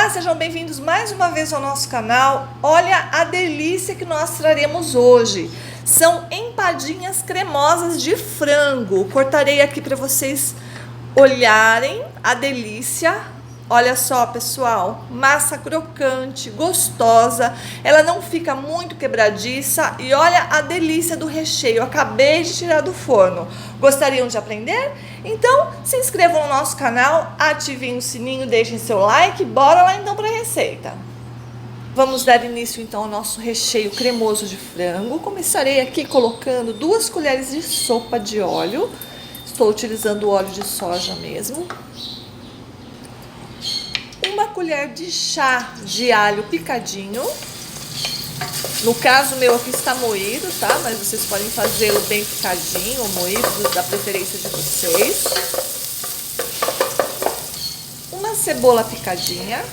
Olá, sejam bem-vindos mais uma vez ao nosso canal. Olha a delícia que nós traremos hoje. São empadinhas cremosas de frango. Cortarei aqui para vocês olharem a delícia. Olha só, pessoal, massa crocante, gostosa, ela não fica muito quebradiça e olha a delícia do recheio, eu acabei de tirar do forno. Gostariam de aprender? Então, se inscrevam no nosso canal, ativem o sininho, deixem seu like, bora lá então para a receita. Vamos dar início então ao nosso recheio cremoso de frango. Começarei aqui colocando 2 colheres de sopa de óleo, estou utilizando óleo de soja mesmo. 1 colher de chá de alho picadinho. No caso meu aqui está moído, tá? Mas vocês podem fazê-lo bem picadinho ou moído, da preferência de vocês. 1 cebola picadinha.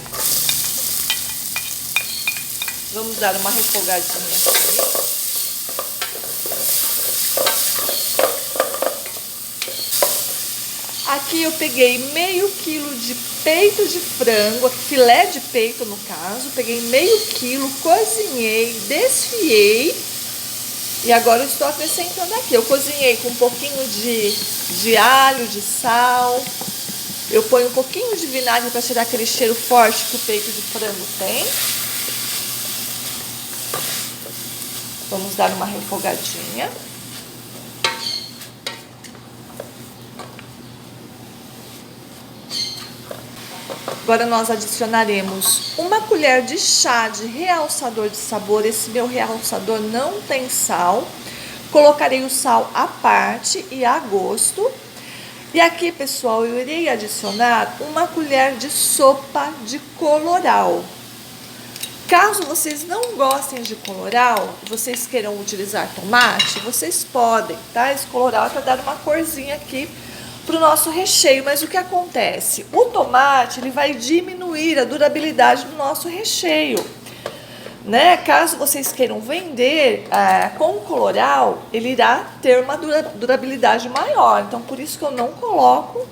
Vamos dar uma refogadinha aqui. Aqui eu peguei meio quilo de peito de frango, filé de peito no caso, peguei meio quilo, cozinhei, desfiei e agora eu estou acrescentando aqui. Eu cozinhei com um pouquinho de alho, de sal, eu ponho um pouquinho de vinagre para tirar aquele cheiro forte que o peito de frango tem. Vamos dar uma refogadinha. Agora nós adicionaremos 1 colher de chá de realçador de sabor. Esse meu realçador não tem sal. Colocarei o sal à parte e a gosto. E aqui, pessoal, eu irei adicionar 1 colher de sopa de colorau. Caso vocês não gostem de colorau, vocês queiram utilizar tomate, vocês podem, tá? Esse colorau é para dar uma corzinha aqui para o nosso recheio, mas o que acontece? O tomate ele vai diminuir a durabilidade do nosso recheio, né? Caso vocês queiram vender com colorau, ele irá ter uma durabilidade maior, então por isso que eu não coloco,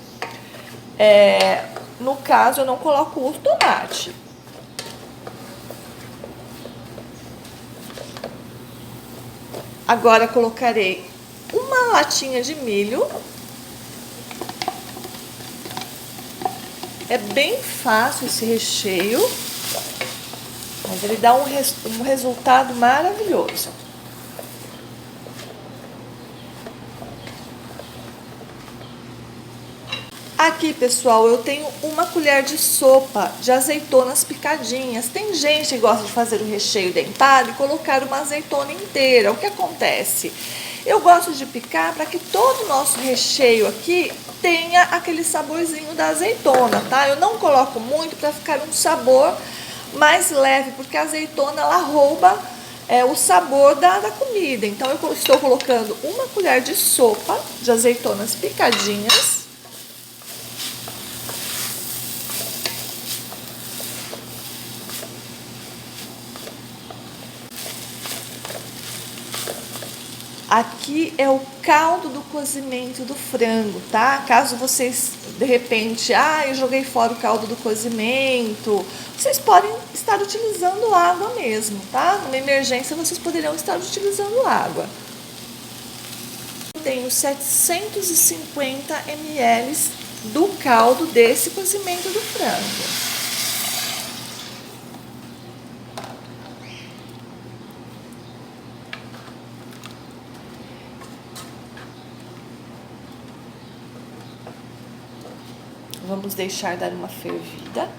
no caso eu não coloco o tomate. Agora colocarei 1 latinha de milho. É bem fácil esse recheio, mas ele dá um resultado maravilhoso. Aqui, pessoal, eu tenho 1 colher de sopa de azeitonas picadinhas. Tem gente que gosta de fazer o recheio de empada e colocar uma azeitona inteira. O que acontece? Eu gosto de picar para que todo o nosso recheio aqui tenha aquele saborzinho da azeitona, tá? Eu não coloco muito para ficar um sabor mais leve, porque a azeitona ela rouba o sabor da comida. Então eu estou colocando 1 colher de sopa de azeitonas picadinhas. Aqui é o caldo do cozimento do frango, tá? Caso vocês, de repente, eu joguei fora o caldo do cozimento, vocês podem estar utilizando água mesmo, tá? Numa emergência, vocês poderão estar utilizando água. Eu tenho 750 ml do caldo desse cozimento do frango. Vamos deixar dar uma fervida.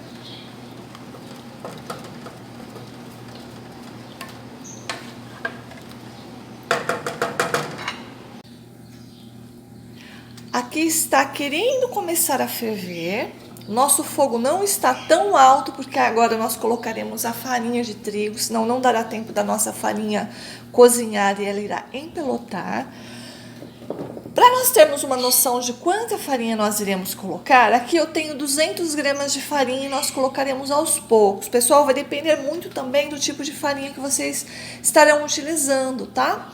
Aqui está querendo começar a ferver. Nosso fogo não está tão alto, porque agora nós colocaremos a farinha de trigo, senão não dará tempo da nossa farinha cozinhar e ela irá empelotar. Para nós termos uma noção de quanta farinha nós iremos colocar, aqui eu tenho 200 gramas de farinha e nós colocaremos aos poucos. Pessoal, vai depender muito também do tipo de farinha que vocês estarão utilizando, tá?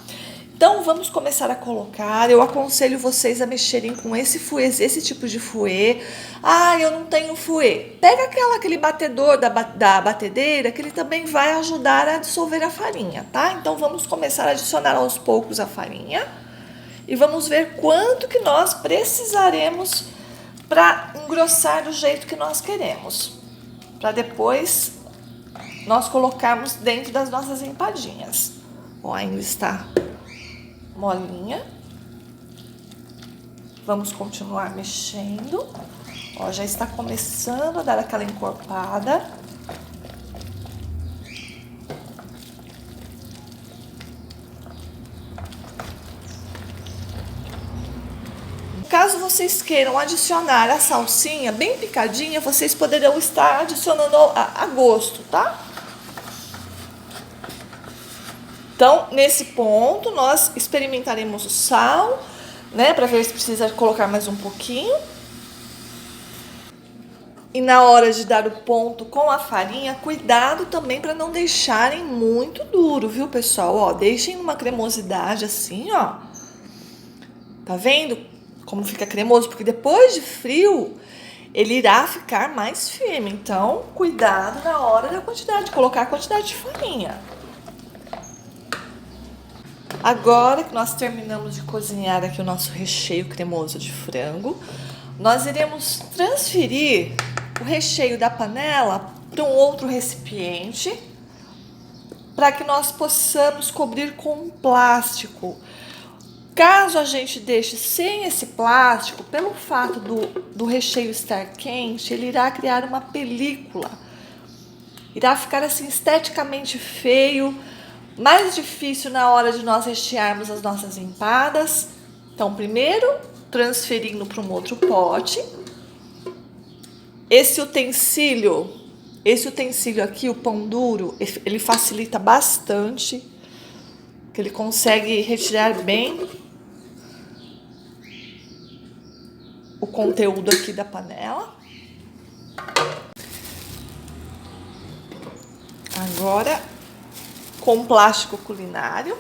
Então, vamos começar a colocar. Eu aconselho vocês a mexerem com esse tipo de fouet. Ah, eu não tenho fouet. Pega aquele batedor da batedeira, que ele também vai ajudar a dissolver a farinha, tá? Então, vamos começar a adicionar aos poucos a farinha. E vamos ver quanto que nós precisaremos para engrossar do jeito que nós queremos. Para depois nós colocarmos dentro das nossas empadinhas. Ó, ainda está molinha. Vamos continuar mexendo. Ó, já está começando a dar aquela encorpada. Caso vocês queiram adicionar a salsinha bem picadinha, vocês poderão estar adicionando a gosto, tá? Então, nesse ponto, nós experimentaremos o sal, né? Para ver se precisa colocar mais um pouquinho. E na hora de dar o ponto com a farinha, cuidado também para não deixarem muito duro, viu, pessoal? Ó, deixem uma cremosidade assim, ó. Tá vendo como fica cremoso? Porque depois de frio, ele irá ficar mais firme. Então, cuidado na hora da quantidade, de colocar a quantidade de farinha. Agora que nós terminamos de cozinhar aqui o nosso recheio cremoso de frango, nós iremos transferir o recheio da panela para um outro recipiente, para que nós possamos cobrir com um plástico. Caso a gente deixe sem esse plástico, pelo fato do recheio estar quente, ele irá criar uma película. Irá ficar assim esteticamente feio, mais difícil na hora de nós rechearmos as nossas empadas. Então, primeiro, transferindo para um outro pote. Esse utensílio aqui, o pão duro, ele facilita bastante, que ele consegue retirar bem o conteúdo aqui da panela. Agora, com plástico culinário,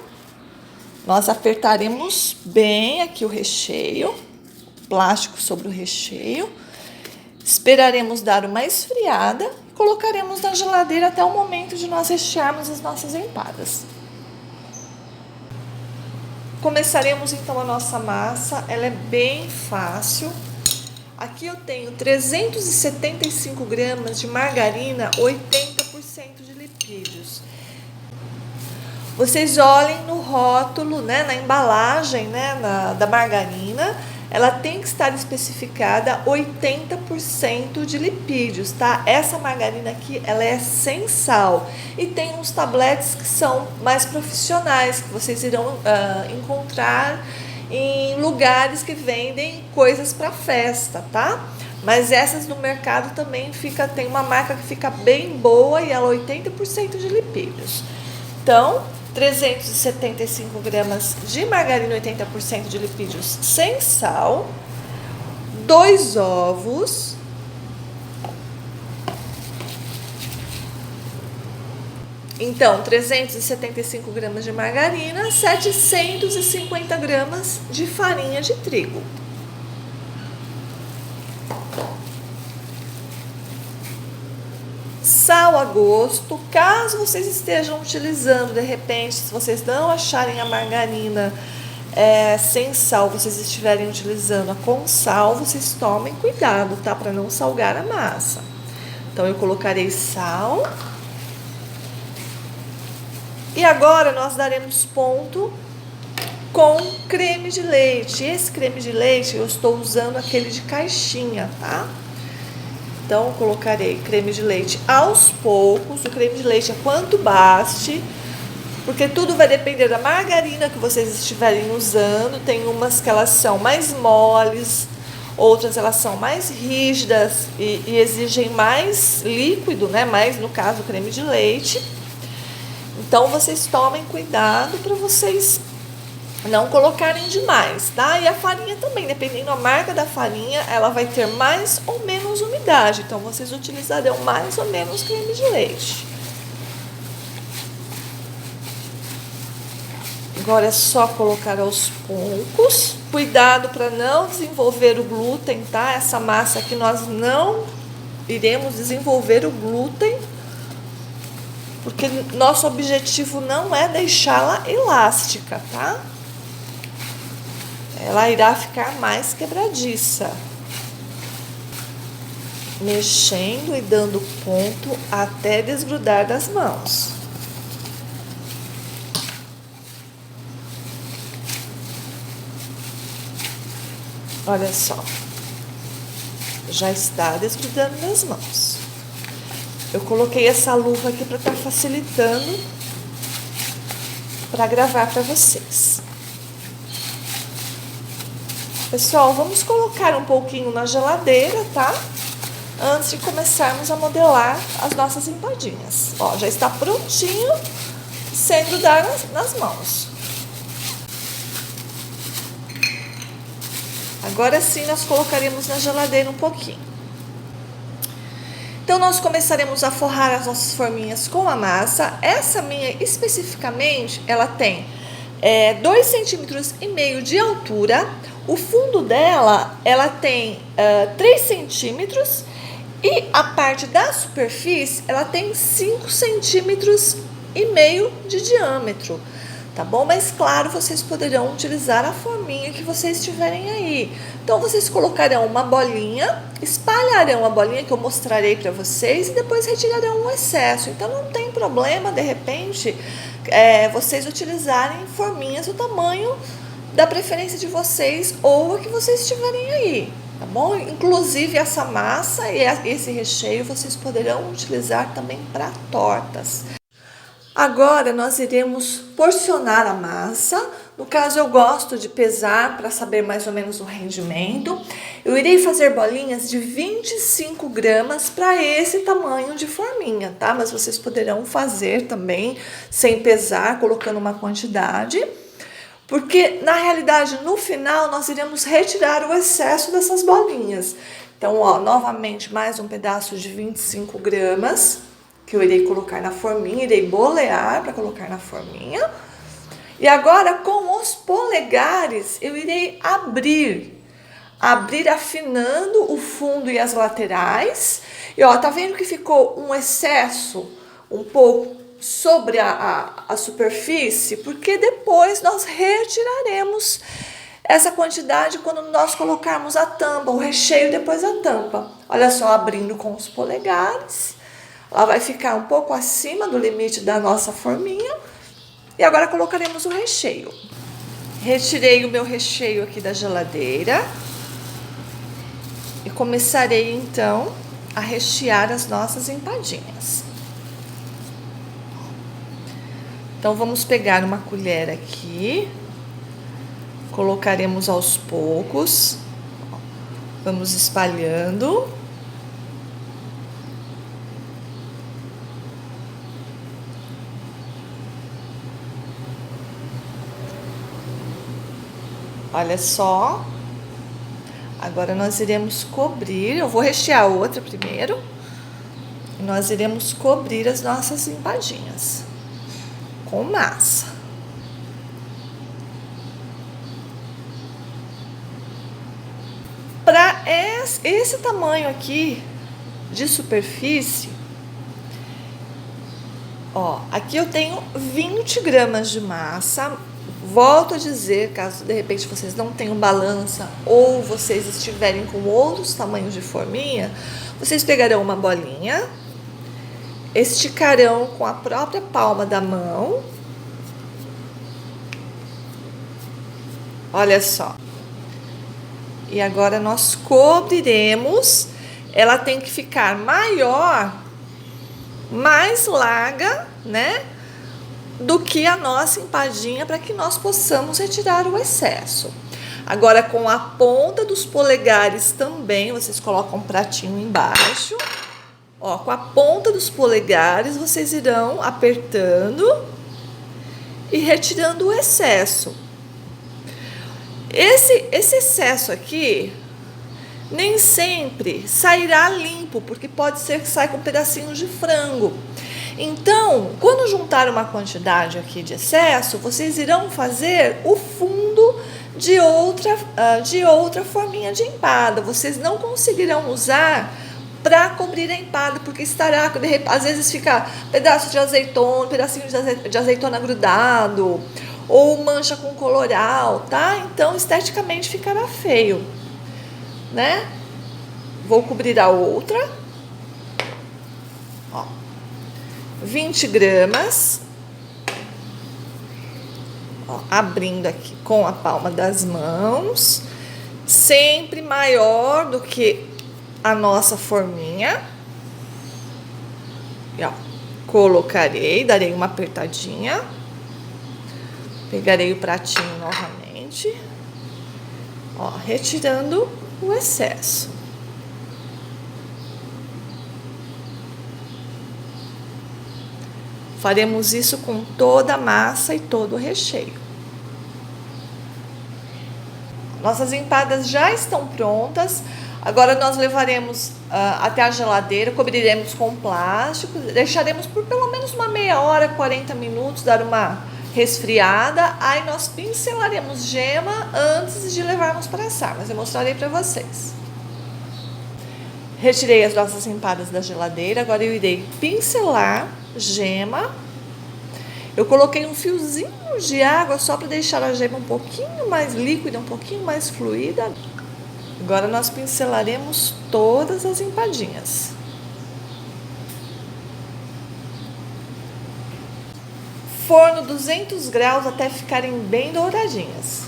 nós apertaremos bem aqui o recheio, plástico sobre o recheio, esperaremos dar uma esfriada e colocaremos na geladeira até o momento de nós rechearmos as nossas empadas. Começaremos então a nossa massa, ela é bem fácil. Aqui eu tenho 375 gramas de margarina, 80% de lipídios. Vocês olhem no rótulo, né, na embalagem, né, da margarina, ela tem que estar especificada 80% de lipídios, tá? Essa margarina aqui, ela é sem sal. E tem uns tabletes que são mais profissionais, que vocês irão encontrar em lugares que vendem coisas para festa, tá? Mas essas no mercado também tem uma marca que fica bem boa e ela é 80% de lipídios. Então, 375 gramas de margarina, 80% de lipídios sem sal, 2 ovos, então 375 gramas de margarina, 750 gramas de farinha de trigo. Sal a gosto. Caso vocês estejam utilizando, de repente, se vocês não acharem a margarina sem sal, vocês estiverem utilizando com sal, vocês tomem cuidado, tá? Para não salgar a massa. Então, eu colocarei sal. E agora, nós daremos ponto com creme de leite. Esse creme de leite, eu estou usando aquele de caixinha, tá? Então, colocarei creme de leite aos poucos, o creme de leite é quanto baste, porque tudo vai depender da margarina que vocês estiverem usando. Tem umas que elas são mais moles, outras elas são mais rígidas e exigem mais líquido, né? Mais, no caso, o creme de leite. Então, vocês tomem cuidado para vocês não colocarem demais, tá? E a farinha também, dependendo da marca da farinha, ela vai ter mais ou menos umidade. Então, vocês utilizarão mais ou menos creme de leite. Agora é só colocar aos poucos. Cuidado para não desenvolver o glúten, tá? Essa massa aqui nós não iremos desenvolver o glúten, porque nosso objetivo não é deixá-la elástica, tá? Ela irá ficar mais quebradiça. Mexendo e dando ponto até desgrudar das mãos. Olha só, já está desgrudando das mãos. Eu coloquei essa luva aqui para estar facilitando para gravar para vocês. Pessoal, vamos colocar um pouquinho na geladeira, tá? Antes de começarmos a modelar as nossas empadinhas. Ó, já está prontinho, sem grudar nas mãos. Agora sim, nós colocaremos na geladeira um pouquinho. Então, nós começaremos a forrar as nossas forminhas com a massa. Essa minha, especificamente, ela tem 2,5 cm de altura. O fundo dela, ela tem 3 centímetros. E a parte da superfície, ela tem 5,5 cm de diâmetro. Tá bom? Mas claro, vocês poderão utilizar a forminha que vocês tiverem aí. Então, vocês colocarão uma bolinha, espalharão a bolinha que eu mostrarei para vocês e depois retirarão o excesso. Então, não tem problema, de repente, vocês utilizarem forminhas do tamanho da preferência de vocês ou a que vocês tiverem aí. Tá bom? Inclusive, essa massa e esse recheio vocês poderão utilizar também para tortas. Agora, nós iremos porcionar a massa. No caso, eu gosto de pesar para saber mais ou menos o rendimento. Eu irei fazer bolinhas de 25 gramas para esse tamanho de forminha, tá? Mas vocês poderão fazer também sem pesar, colocando uma quantidade. Porque, na realidade, no final, nós iremos retirar o excesso dessas bolinhas. Então, ó, novamente, mais um pedaço de 25 gramas. Que eu irei colocar na forminha, irei bolear para colocar na forminha. E agora, com os polegares, eu irei abrir afinando o fundo e as laterais. E ó, tá vendo que ficou um excesso um pouco sobre a superfície? Porque depois nós retiraremos essa quantidade quando nós colocarmos a tampa, o recheio depois a tampa. Olha só, abrindo com os polegares. Ela vai ficar um pouco acima do limite da nossa forminha. E agora colocaremos o recheio. Retirei o meu recheio aqui da geladeira. E começarei então a rechear as nossas empadinhas. Então, vamos pegar uma colher aqui. Colocaremos aos poucos. Vamos espalhando. Olha só, agora nós iremos cobrir, eu vou rechear outra primeiro, e nós iremos cobrir as nossas empadinhas com massa. Para esse tamanho aqui de superfície, ó, aqui eu tenho 20 gramas de massa. Volto a dizer, caso de repente vocês não tenham balança ou vocês estiverem com outros tamanhos de forminha, vocês pegarão uma bolinha, esticarão com a própria palma da mão. Olha só. E agora nós cobriremos. Ela tem que ficar maior, mais larga, né? Do que a nossa empadinha, para que nós possamos retirar o excesso. Agora, com a ponta dos polegares também, vocês colocam um pratinho embaixo. Ó, com a ponta dos polegares, vocês irão apertando e retirando o excesso. Esse excesso aqui, nem sempre sairá limpo, porque pode ser que saia com pedacinhos de frango. Então, quando juntar uma quantidade aqui de excesso, vocês irão fazer o fundo de outra forminha de empada. Vocês não conseguirão usar para cobrir a empada, porque estará, às vezes fica pedaço de azeitona, pedacinho de azeitona grudado, ou mancha com coloral, tá? Então, esteticamente ficará feio, né? Vou cobrir a outra. Ó, 20 gramas. Ó, abrindo aqui com a palma das mãos, sempre maior do que a nossa forminha. E ó, colocarei, darei uma apertadinha. Pegarei o pratinho novamente. Ó, retirando o excesso. Faremos isso com toda a massa e todo o recheio. Nossas empadas já estão prontas. Agora nós levaremos até a geladeira, cobriremos com plástico, deixaremos por pelo menos uma meia hora, 40 minutos, dar uma resfriada. Aí nós pincelaremos gema antes de levarmos para assar, mas eu mostrarei para vocês. Retirei as nossas empadas da geladeira, agora eu irei pincelar gema. Eu coloquei um fiozinho de água só para deixar a gema um pouquinho mais líquida, um pouquinho mais fluida. Agora nós pincelaremos todas as empadinhas. Forno 200 graus até ficarem bem douradinhas.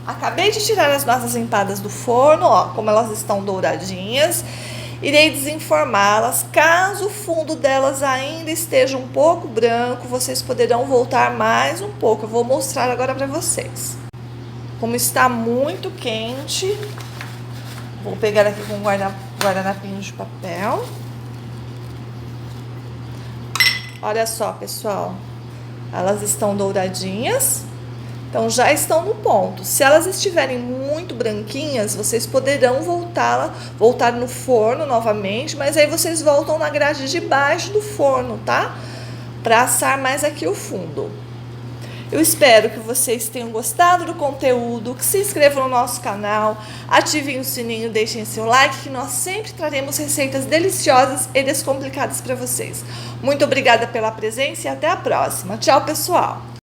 Acabei de tirar as nossas empadas do forno, ó, como elas estão douradinhas. Irei desenformá-las. Caso o fundo delas ainda esteja um pouco branco, vocês poderão voltar mais um pouco. Eu vou mostrar agora para vocês. Como está muito quente, vou pegar aqui com um guardanapinho de papel. Olha só, pessoal, elas estão douradinhas. Então, já estão no ponto. Se elas estiverem muito branquinhas, vocês poderão voltar no forno novamente, mas aí vocês voltam na grade de baixo do forno, tá? Para assar mais aqui o fundo. Eu espero que vocês tenham gostado do conteúdo, que se inscrevam no nosso canal, ativem o sininho, deixem seu like, que nós sempre traremos receitas deliciosas e descomplicadas para vocês. Muito obrigada pela presença e até a próxima. Tchau, pessoal!